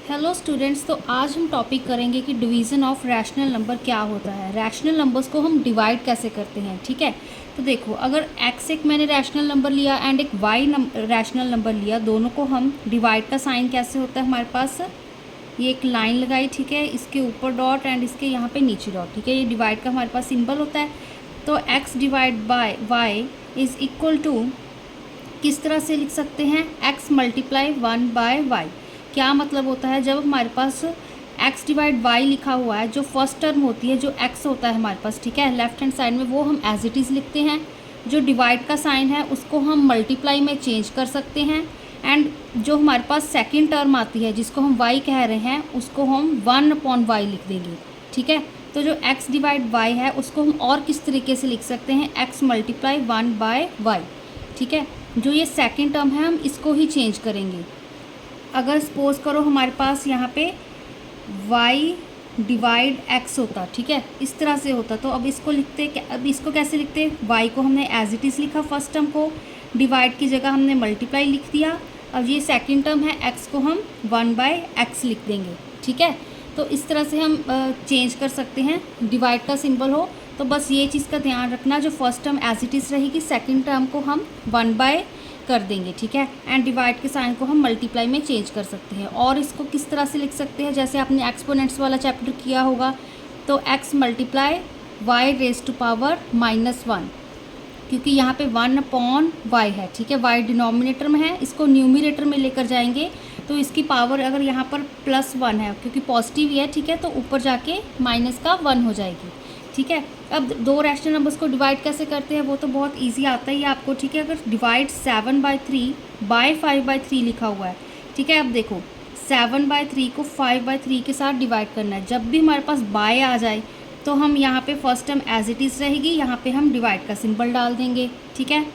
Hello students, तो आज हम टॉपिक करेंगे कि डिवीज़न ऑफ रैशनल नंबर क्या होता है। रैशनल नंबर्स को हम डिवाइड कैसे करते हैं। ठीक है, तो देखो, अगर x एक मैंने रैशनल नंबर लिया एंड एक y रैशनल नंबर लिया, दोनों को हम डिवाइड का साइन कैसे होता है हमारे पास, ये एक लाइन लगाई, ठीक है, इसके ऊपर डॉट एंड इसके यहाँ पे नीचे डॉट, ठीक है, ये डिवाइड का हमारे पास सिंबल होता है। तो x divide by y is equal to, किस तरह से लिख सकते हैं, x मल्टीप्लाई 1 बाय y। क्या मतलब होता है, जब हमारे पास x डिवाइड y लिखा हुआ है, जो फर्स्ट टर्म होती है, जो x होता है हमारे पास, ठीक है, लेफ्ट हैंड साइड में, वो हम एज इट इज़ लिखते हैं। जो डिवाइड का साइन है उसको हम मल्टीप्लाई में चेंज कर सकते हैं। एंड जो हमारे पास सेकंड टर्म आती है जिसको हम y कह रहे हैं, उसको हम 1/y लिख देंगे। ठीक है, तो जो x डिवाइड y है उसको हम और किस तरीके से लिख सकते हैं, x मल्टीप्लाई 1 बाय y। ठीक है, जो ये सेकंड टर्म है हम इसको ही चेंज करेंगे। अगर सपोज करो हमारे पास यहाँ पे y डिवाइड x होता, ठीक है, इस तरह से होता, तो अब इसको लिखते, अब इसको कैसे लिखते, y को हमने एज इट इज़ लिखा, फर्स्ट टर्म को डिवाइड की जगह हमने मल्टीप्लाई लिख दिया। अब ये सेकंड टर्म है x को हम 1/x लिख देंगे। ठीक है, तो इस तरह से हम चेंज कर सकते हैं, डिवाइड का सिंबल हो तो बस ये चीज़ का ध्यान रखना, जो first term as it is रहेगी, सेकंड टर्म को हम 1/, कर देंगे। ठीक है, एंड डिवाइड के साइन को हम मल्टीप्लाई में चेंज कर सकते हैं। और इसको किस तरह से लिख सकते हैं, जैसे आपने एक्सपोनेंट्स वाला चैप्टर किया होगा, तो x multiply y raise to power -1, क्योंकि यहाँ पे 1/y है। ठीक है, y डिनोमिनेटर में है, इसको न्यूमिनेटर में लेकर जाएंगे तो इसकी पावर अगर यहाँ पर +1 है, क्योंकि पॉजिटिव ही है, ठीक है, तो ऊपर जाके -1 हो जाएगी। ठीक है, अब दो रैशनल नंबर्स को डिवाइड कैसे करते हैं वो तो बहुत इजी आता ही है आपको। ठीक है, अगर डिवाइड 7/3 बाय 5/3 लिखा हुआ है, ठीक है, अब देखो 7/3 को 5/3 के साथ डिवाइड करना है। जब भी हमारे पास बाय आ जाए तो हम यहाँ पे first term as it is रहेगी, यहाँ पे हम डिवाइड का सिंबल डाल देंगे। ठीक है,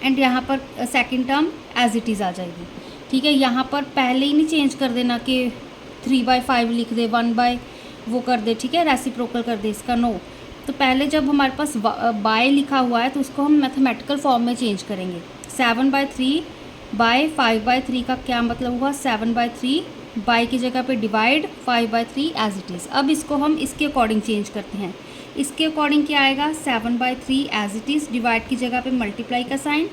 एंड यहाँ पर second term as it is आ जाएगी। ठीक है, यहाँ पर पहले ही नहीं चेंज कर देना कि 3/5 लिख दे, 1/ वो कर दे, ठीक है, रेसिप्रोकल कर दे इसका, नो। तो पहले जब हमारे पास बाय लिखा हुआ है तो उसको हम मैथमेटिकल फॉर्म में चेंज करेंगे। 7/3 बाय 5/3 का क्या मतलब हुआ, 7/3 बाय की जगह पे डिवाइड 5/3 एज इट इज़। अब इसको हम इसके अकॉर्डिंग चेंज करते हैं। इसके अकॉर्डिंग क्या आएगा, 7/3 एज इट इज़, डिवाइड की जगह पे मल्टीप्लाई का साइन।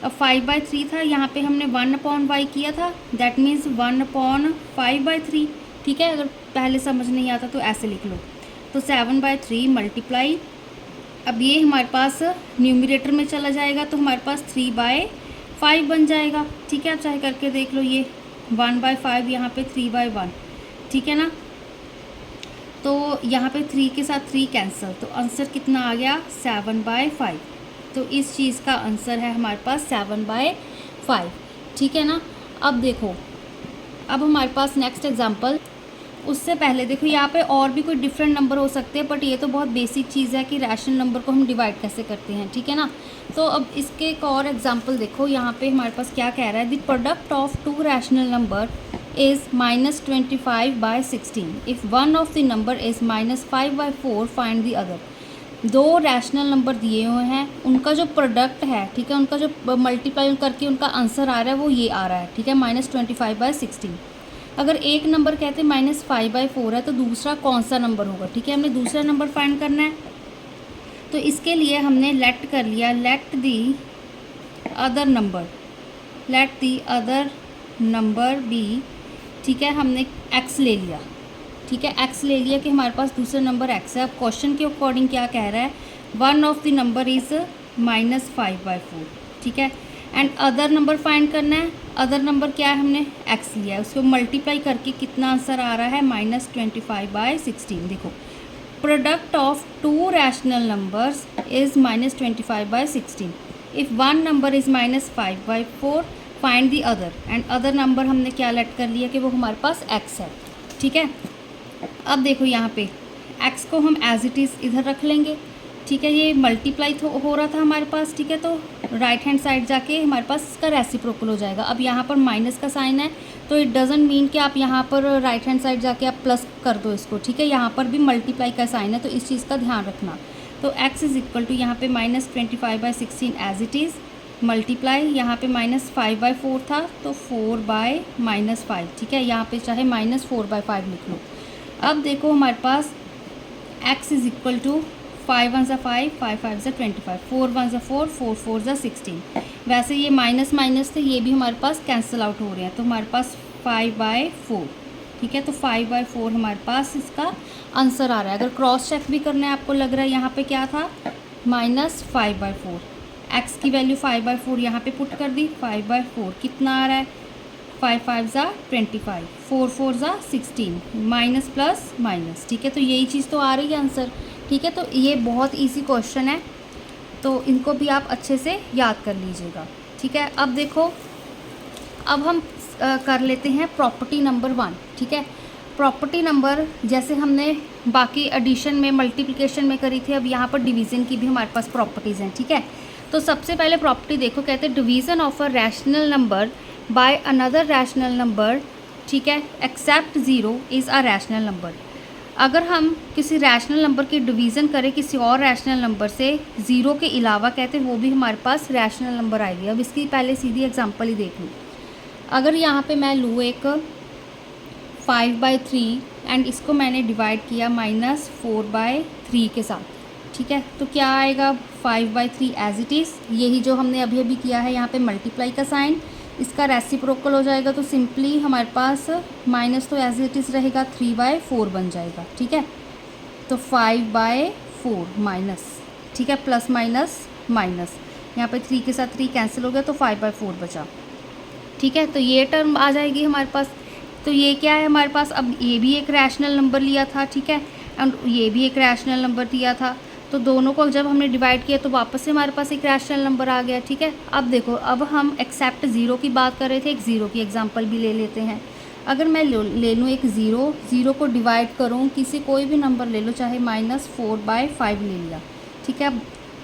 अब 5/3 था, यहाँ पे हमने 1/y किया था, दैट मीन्स 1/5/3। ठीक है, अगर पहले समझ नहीं आता तो ऐसे लिख लो। तो 7/3 मल्टीप्लाई, अब ये हमारे पास न्यूमिनेटर में चला जाएगा तो हमारे पास 3/5 बन जाएगा। ठीक है, आप चाहे करके देख लो, ये 1/5 यहाँ पे 3/1, ठीक है ना, तो यहाँ पे 3 के साथ 3 कैंसिल, तो आंसर कितना आ गया, 7/5। तो इस चीज़ का आंसर है हमारे पास 7/5। ठीक है ना, अब देखो, अब हमारे पास नेक्स्ट एग्जांपल, उससे पहले देखो यहाँ पे और भी कोई डिफरेंट नंबर हो सकते हैं, बट ये तो बहुत बेसिक चीज़ है कि रैशनल नंबर को हम डिवाइड कैसे करते हैं। ठीक है ना, तो अब इसके एक और एग्जांपल देखो, यहाँ पे हमारे पास क्या कह रहा है, the product of 2 rational number is -25/16 if one of the number is -5/4 find the other. दो रैशनल नंबर दिए हुए हैं, उनका जो प्रोडक्ट है, ठीक है, उनका जो मल्टीप्लाई करके उनका आंसर आ रहा है वो ये आ रहा है। ठीक है, -25/16। अगर एक नंबर कहते हैं -5/4 है तो दूसरा कौन सा नंबर होगा। ठीक है, हमने दूसरा नंबर फाइंड करना है, तो इसके लिए हमने लेट कर लिया, let the other number b. ठीक है, हमने x ले लिया, ठीक है, x ले लिया कि हमारे पास दूसरा नंबर x है। अब क्वेश्चन के अकॉर्डिंग क्या कह रहा है, one of the number is -5/4। ठीक है, एंड अदर नंबर फाइंड करना है। अदर नंबर क्या है, हमने x लिया है, उसको मल्टीप्लाई करके कितना आंसर आ रहा है, -25/16। देखो, product of 2 rational numbers is -25/16 if one number is -5/4 find the other. And other number हमने क्या लेट कर लिया कि वो हमारे पास x है। ठीक है, अब देखो यहाँ पे x को हम एज इट इज़ इधर रख लेंगे। ठीक है, ये मल्टीप्लाई हो रहा था हमारे पास, ठीक है, तो राइट हैंड साइड जाके हमारे पास इसका रेसिप्रोकल हो जाएगा। अब यहाँ पर माइनस का साइन है तो इट डजेंट मीन कि आप यहाँ पर राइट हैंड साइड जाके आप प्लस कर दो इसको। ठीक है, यहाँ पर भी मल्टीप्लाई का साइन है, तो इस चीज़ का ध्यान रखना। तो x इज़ इक्वल टू यहाँ पे -25/16 एज इट इज़, मल्टीप्लाई, यहाँ पे -5/4 था तो 4/-5, ठीक है। यहाँ पे चाहे -4/5 लिख लो। अब देखो हमारे पास x इज इक्वल टू 5 1 ज़ा 5, 5 5 ज़ा 25, 4 1 ज़ा 4, 4 4 ज़ा 16। वैसे ये माइनस माइनस थे, ये भी हमारे पास कैंसिल आउट हो रहे हैं, तो हमारे पास 5/4, ठीक है। तो 5/4 हमारे पास इसका आंसर आ रहा है। अगर क्रॉस चेक भी करना है, आपको लग रहा है यहाँ पे क्या था, -5/4, x की वैल्यू 5/4 यहाँ पे पुट कर दी, 5/4 कितना आ रहा है, 5 5 ज़ा 25, 4 4 ज़ा 16, माइनस प्लस माइनस, ठीक है। तो यही चीज़ तो आ रही है आंसर, ठीक है। तो ये बहुत इजी क्वेश्चन है, तो इनको भी आप अच्छे से याद कर लीजिएगा, ठीक है। अब देखो, अब हम कर लेते हैं प्रॉपर्टी नंबर 1, ठीक है। प्रॉपर्टी नंबर जैसे हमने बाकी एडिशन में मल्टीप्लिकेशन में करी थी, अब यहाँ पर डिवीज़न की भी हमारे पास प्रॉपर्टीज़ हैं, ठीक है। तो सबसे पहले प्रॉपर्टी देखो, कहते हैं division of a rational number by another rational number, ठीक है, except zero is a rational number. अगर हम किसी रैशनल नंबर की डिवीज़न करें किसी और रैशनल नंबर से ज़ीरो के अलावा, कहते हैं वो भी हमारे पास रैशनल नंबर आएगी। अब इसकी पहले सीधी एग्जांपल ही देख लूँ। अगर यहाँ पे मैं लूँ एक 5/3 एंड इसको मैंने डिवाइड किया -4/3 के साथ, ठीक है, तो क्या आएगा, 5/3 एज इट इज़, यही जो हमने अभी अभी किया है, यहाँ पे मल्टीप्लाई का साइन, इसका रेसिप्रोकल हो जाएगा, तो सिंपली हमारे पास माइनस तो एज इट इज़ रहेगा, 3/4 बन जाएगा, ठीक है। तो 5/4 माइनस, ठीक है, प्लस माइनस माइनस, यहाँ पे 3 के साथ 3 कैंसिल हो गया, तो 5/4 बचा, ठीक है। तो ये टर्म आ जाएगी हमारे पास। तो ये क्या है हमारे पास, अब ये भी एक रैशनल नंबर लिया था, ठीक है, एंड ये भी एक रैशनल नंबर दिया था, तो दोनों को जब हमने डिवाइड किया तो वापस से हमारे पास एक रैशनल नंबर आ गया, ठीक है। अब देखो, अब हम एक्सेप्ट ज़ीरो की बात कर रहे थे, एक ज़ीरो की एग्जांपल भी ले लेते हैं। अगर मैं ले लूँ एक ज़ीरो को डिवाइड करूँ किसी कोई भी नंबर ले लो, चाहे -4/5 ले लिया, ठीक है। अब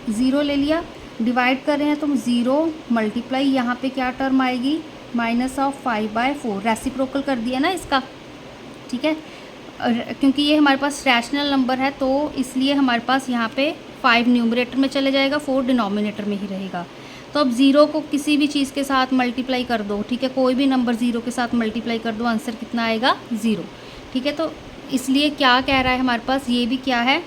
ज़ीरो ले लिया, डिवाइड कर रहे हैं, तो ज़ीरो मल्टीप्लाई, यहाँ पे क्या टर्म आएगी, -5/4, रेसिप्रोकल कर दिया ना इसका, ठीक है। क्योंकि ये हमारे पास रैशनल नंबर है, तो इसलिए हमारे पास यहाँ पे 5 न्यूमरेटर में चले जाएगा, 4 डिनोमिनेटर में ही रहेगा। तो अब ज़ीरो को किसी भी चीज़ के साथ मल्टीप्लाई कर दो, ठीक है, कोई भी नंबर ज़ीरो के साथ मल्टीप्लाई कर दो, आंसर कितना आएगा, 0, ठीक है। तो इसलिए क्या कह रहा है हमारे पास, ये भी क्या है,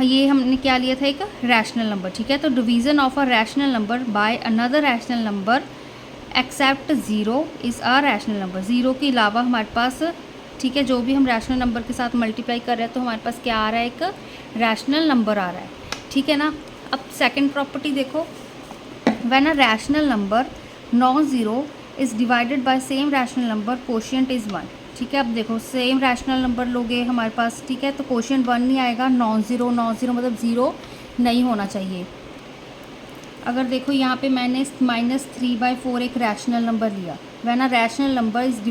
ये हमने क्या लिया था, एक रैशनल नंबर, ठीक है। तो division of a rational number by another rational number except zero is a rational number. Zero के अलावा हमारे पास, ठीक है, जो भी हम रैशनल नंबर के साथ मल्टीप्लाई कर रहे हैं, तो हमारे पास क्या आ रहा है, एक रैशनल नंबर आ रहा है, ठीक है ना। अब सेकंड प्रॉपर्टी देखो, when a rational number non zero is divided bye same rational number, quotient is 1, ठीक है। अब देखो, सेम रैशनल नंबर लोगे हमारे पास, ठीक है, तो कोशिएंट 1 नहीं आएगा, नॉन ज़ीरो मतलब ज़ीरो नहीं होना चाहिए। अगर देखो यहाँ पे मैंने -3/4 एक रैशनल नंबर लिया, when a rational number is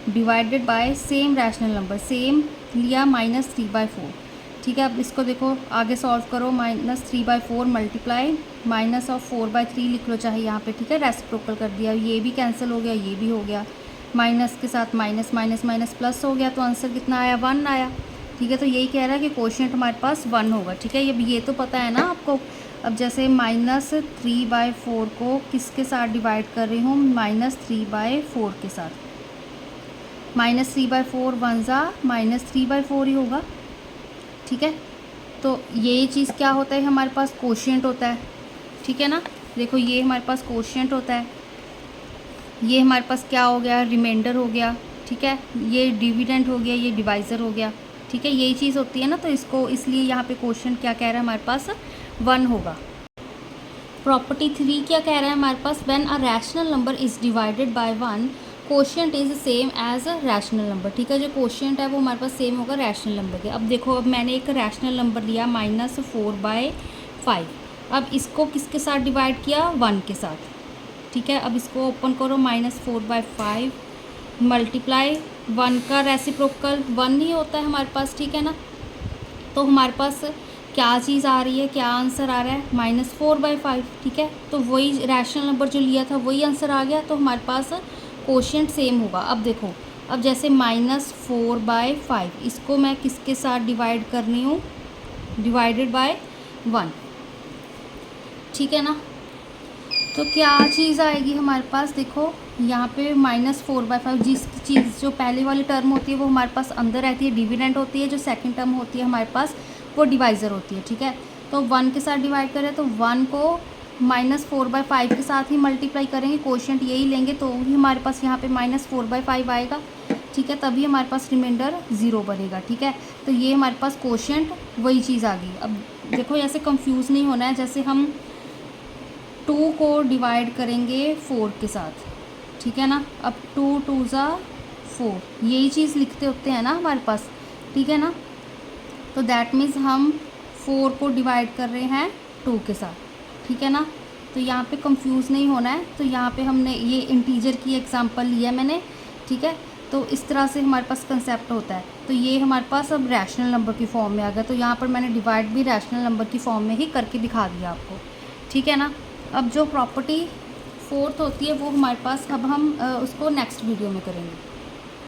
divided bye same rational number, same लिया -3/4, ठीक है। अब इसको देखो आगे सॉल्व करो, -3/4 मल्टीप्लाई -4/3 लिख लो चाहे यहाँ पे, ठीक है, रेसिप्रोकल कर दिया, ये भी कैंसिल हो गया, ये भी हो गया, माइनस के साथ माइनस माइनस माइनस प्लस हो गया, तो आंसर कितना आया, 1 आया, ठीक है। तो यही कह रहा है कि कोशिएंट हमारे पास 1 होगा, ठीक है। ये तो पता है ना आपको। अब जैसे -3/4 को किसके साथ डिवाइड कर रही हूँ, -3/4 के साथ, -3/4 1 ज़ा -3/4 ही होगा, ठीक है। तो यही चीज़ क्या होता है हमारे पास, कोशिएंट होता है, ठीक है ना। देखो ये हमारे पास कोशिएंट होता है, ये हमारे पास क्या हो गया, रिमाइंडर हो गया, ठीक है, ये डिविडेंड हो गया, ये डिवाइज़र हो गया, ठीक है, यही चीज़ होती है ना। तो इसको इसलिए यहाँ पे कोशिएंट क्या कह रहा है हमारे पास, 1 होगा। प्रॉपर्टी 3 क्या कह रहा है हमारे पास, when a rational number is divided by 1, quotient is same as a rational number, ठीक है। जो कोशिएंट है वो हमारे पास सेम होगा रैशनल नंबर के। अब देखो, अब मैंने एक रैशनल नंबर लिया -4/5, अब इसको किसके साथ डिवाइड किया, 1 के साथ, ठीक है। अब इसको ओपन करो, -4/5 मल्टीप्लाई 1 का रेसिप्रोकल 1 ही होता है हमारे पास, ठीक है ना। तो हमारे पास क्या चीज़ आ रही है, क्या आंसर आ रहा है, -4/5, ठीक है। तो वही रैशनल नंबर जो लिया था वही आंसर आ गया, तो हमारे पास कोशिएंट सेम होगा। अब देखो, अब जैसे -4/5 इसको मैं किसके साथ डिवाइड करनी हूँ, डिवाइडेड बाय 1, ठीक है ना। तो क्या चीज़ आएगी हमारे पास, देखो यहाँ पे -4/5, जिस चीज़ जो पहले वाली टर्म होती है वो हमारे पास अंदर रहती है, डिविडेंड होती है, जो सेकंड टर्म होती है हमारे पास वो डिवाइज़र होती है, ठीक है। तो 1 के साथ डिवाइड करें तो 1 को -4/5 के साथ ही मल्टीप्लाई करेंगे, कोशेंट यही लेंगे तो ही हमारे पास यहाँ पे -4/5 आएगा, ठीक है, तभी हमारे पास रिमाइंडर 0 बनेगा, ठीक है। तो ये हमारे पास कोशेंट वही चीज़ आ गई। अब देखो ऐसे कंफ्यूज नहीं होना है, जैसे हम 2 को डिवाइड करेंगे 4 के साथ, ठीक है ना। अब 2 2 ज़ा 4, यही चीज़ लिखते होते हैं ना हमारे पास, ठीक है ना। तो दैट मीन्स हम 4 को डिवाइड कर रहे हैं 2 के साथ, ठीक है ना। तो यहाँ पे कंफ्यूज नहीं होना है। तो यहाँ पे हमने ये इंटीजर की एग्जांपल लिया मैंने, ठीक है। तो इस तरह से हमारे पास कंसेप्ट होता है। तो ये हमारे पास अब रैशनल नंबर की फॉर्म में आ गया। तो यहाँ पर मैंने डिवाइड भी रैशनल नंबर की फॉर्म में ही करके दिखा दिया आपको, ठीक है ना। अब जो प्रॉपर्टी 4th होती है वो हमारे पास, अब हम उसको नेक्स्ट वीडियो में करेंगे।